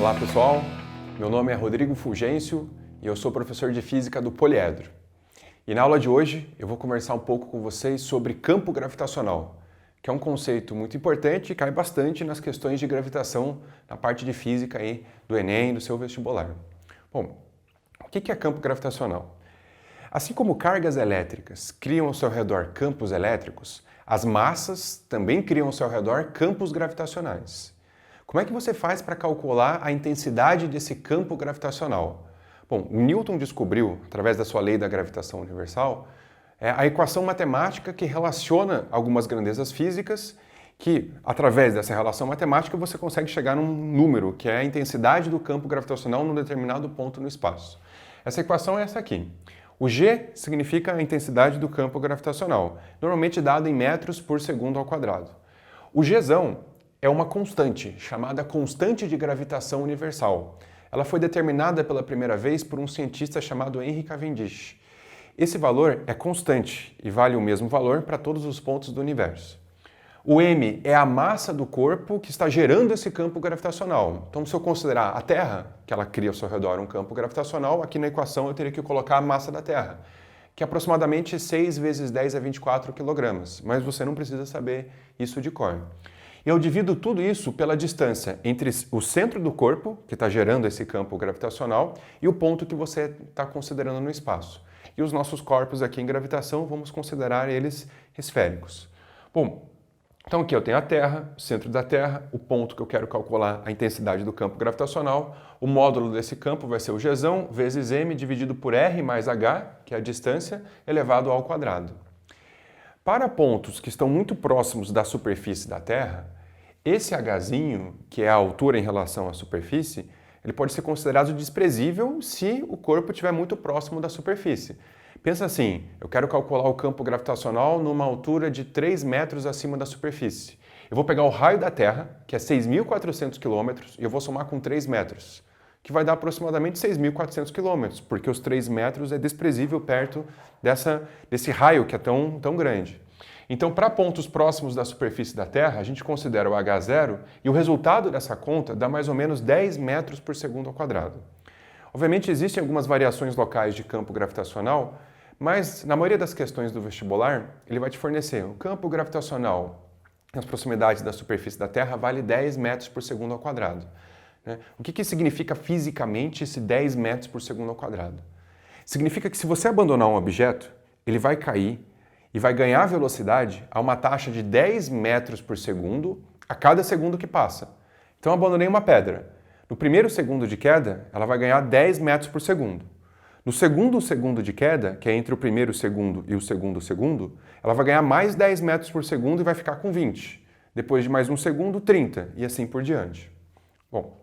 Olá pessoal, meu nome é Rodrigo Fulgêncio e eu sou professor de Física do Poliedro. E na aula de hoje eu vou conversar um pouco com vocês sobre campo gravitacional, que é um conceito muito importante e cai bastante nas questões de gravitação na parte de Física aí do Enem, do seu vestibular. Bom, o que é campo gravitacional? Assim como cargas elétricas criam ao seu redor campos elétricos, as massas também criam ao seu redor campos gravitacionais. Como é que você faz para calcular a intensidade desse campo gravitacional? Bom, o Newton descobriu, através da sua lei da gravitação universal, a equação matemática que relaciona algumas grandezas físicas que, através dessa relação matemática, você consegue chegar num número, que é a intensidade do campo gravitacional num determinado ponto no espaço. Essa equação é essa aqui. O G significa a intensidade do campo gravitacional, normalmente dado em metros por segundo ao quadrado. O Gzão é uma constante, chamada constante de gravitação universal. Ela foi determinada pela primeira vez por um cientista chamado Henry Cavendish. Esse valor é constante e vale o mesmo valor para todos os pontos do universo. O m é a massa do corpo que está gerando esse campo gravitacional. Então, se eu considerar a Terra, que ela cria ao seu redor um campo gravitacional, aqui na equação eu teria que colocar a massa da Terra, que é aproximadamente 6 vezes 10 a 24 kg, mas você não precisa saber isso de cor. E eu divido tudo isso pela distância entre o centro do corpo, que está gerando esse campo gravitacional, e o ponto que você está considerando no espaço. E os nossos corpos aqui em gravitação, vamos considerar eles esféricos. Bom, então aqui eu tenho a Terra, o centro da Terra, o ponto que eu quero calcular a intensidade do campo gravitacional. O módulo desse campo vai ser o Gzão vezes m dividido por r mais h, que é a distância, elevado ao quadrado. Para pontos que estão muito próximos da superfície da Terra, esse hzinho, que é a altura em relação à superfície, ele pode ser considerado desprezível se o corpo estiver muito próximo da superfície. Pensa assim, eu quero calcular o campo gravitacional numa altura de 3 metros acima da superfície. Eu vou pegar o raio da Terra, que é 6.400 km, e eu vou somar com 3 metros, que vai dar aproximadamente 6.400 km, porque os 3 metros é desprezível perto desse raio que é tão grande. Então, para pontos próximos da superfície da Terra, a gente considera o h0 e o resultado dessa conta dá mais ou menos 10 metros por segundo ao quadrado. Obviamente, existem algumas variações locais de campo gravitacional, mas na maioria das questões do vestibular, ele vai te fornecer o campo gravitacional nas proximidades da superfície da Terra vale 10 metros por segundo ao quadrado. O que significa fisicamente esse 10 metros por segundo ao quadrado? Significa que se você abandonar um objeto, ele vai cair e vai ganhar velocidade a uma taxa de 10 metros por segundo a cada segundo que passa. Então, eu abandonei uma pedra. No primeiro segundo de queda, ela vai ganhar 10 metros por segundo. No segundo segundo de queda, que é entre o primeiro segundo e o segundo segundo, ela vai ganhar mais 10 metros por segundo e vai ficar com 20. Depois de mais um segundo, 30 e assim por diante. Bom,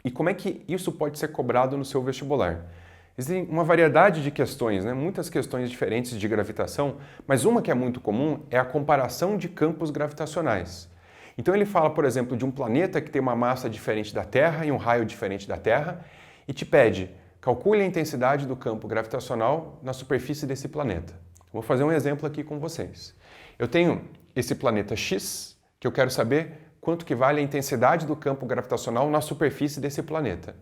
e como é que isso pode ser cobrado no seu vestibular? Existem uma variedade de questões, muitas questões diferentes de gravitação, mas uma que é muito comum é a comparação de campos gravitacionais. Então ele fala, por exemplo, de um planeta que tem uma massa diferente da Terra e um raio diferente da Terra e te pede, calcule a intensidade do campo gravitacional na superfície desse planeta. Vou fazer um exemplo aqui com vocês. Eu tenho esse planeta X, que eu quero saber quanto que vale a intensidade do campo gravitacional na superfície desse planeta.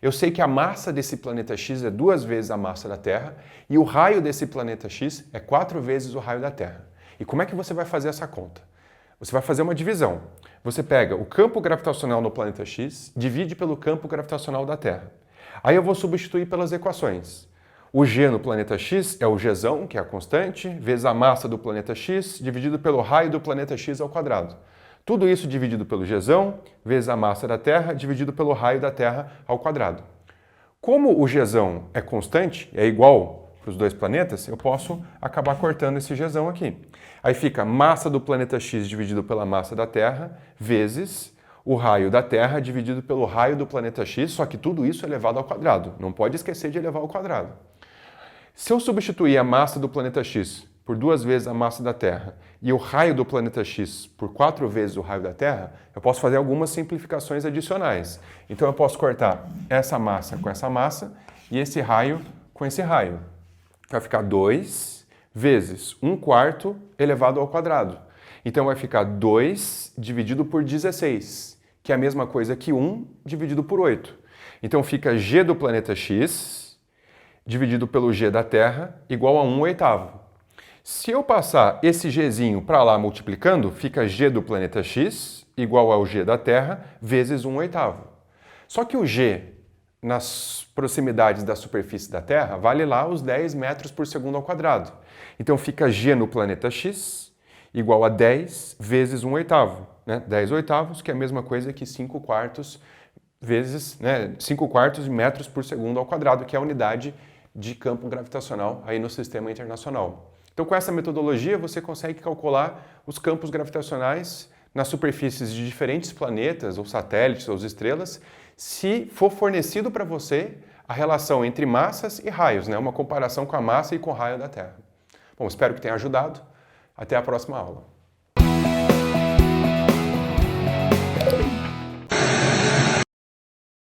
Eu sei que a massa desse planeta X é 2 vezes a massa da Terra e o raio desse planeta X é 4 vezes o raio da Terra. E como é que você vai fazer essa conta? Você vai fazer uma divisão. Você pega o campo gravitacional no planeta X, divide pelo campo gravitacional da Terra. Aí eu vou substituir pelas equações. O G no planeta X é o Gzão, que é a constante, vezes a massa do planeta X, dividido pelo raio do planeta X ao quadrado. Tudo isso dividido pelo Gzão, vezes a massa da Terra, dividido pelo raio da Terra ao quadrado. Como o Gzão é constante, é igual para os dois planetas, eu posso acabar cortando esse Gzão aqui. Aí fica massa do planeta X dividido pela massa da Terra, vezes o raio da Terra dividido pelo raio do planeta X, só que tudo isso é elevado ao quadrado. Não pode esquecer de elevar ao quadrado. Se eu substituir a massa do planeta X por 2 vezes a massa da Terra e o raio do planeta X por 4 vezes o raio da Terra, eu posso fazer algumas simplificações adicionais. Então eu posso cortar essa massa com essa massa e esse raio com esse raio. Vai ficar 2 vezes 1/4 elevado ao quadrado. Então vai ficar 2 dividido por 16, que é a mesma coisa que 1 dividido por 8. Então fica g do planeta x dividido pelo g da Terra igual a 1/8. Se eu passar esse gzinho para lá multiplicando, fica g do planeta x igual ao g da Terra vezes 1/8. Só que o g nas proximidades da superfície da Terra vale lá os 10 metros por segundo ao quadrado. Então fica g no planeta x igual a 10 vezes 1/8, né? 10/8, que é a mesma coisa que 5/4 vezes, né, 5/4 de metros por segundo ao quadrado, que é a unidade de campo gravitacional aí no sistema internacional. Então, com essa metodologia, você consegue calcular os campos gravitacionais nas superfícies de diferentes planetas, ou satélites, ou estrelas, se for fornecido para você a relação entre massas e raios, né? Uma comparação com a massa e com o raio da Terra. Bom, espero que tenha ajudado. Até a próxima aula.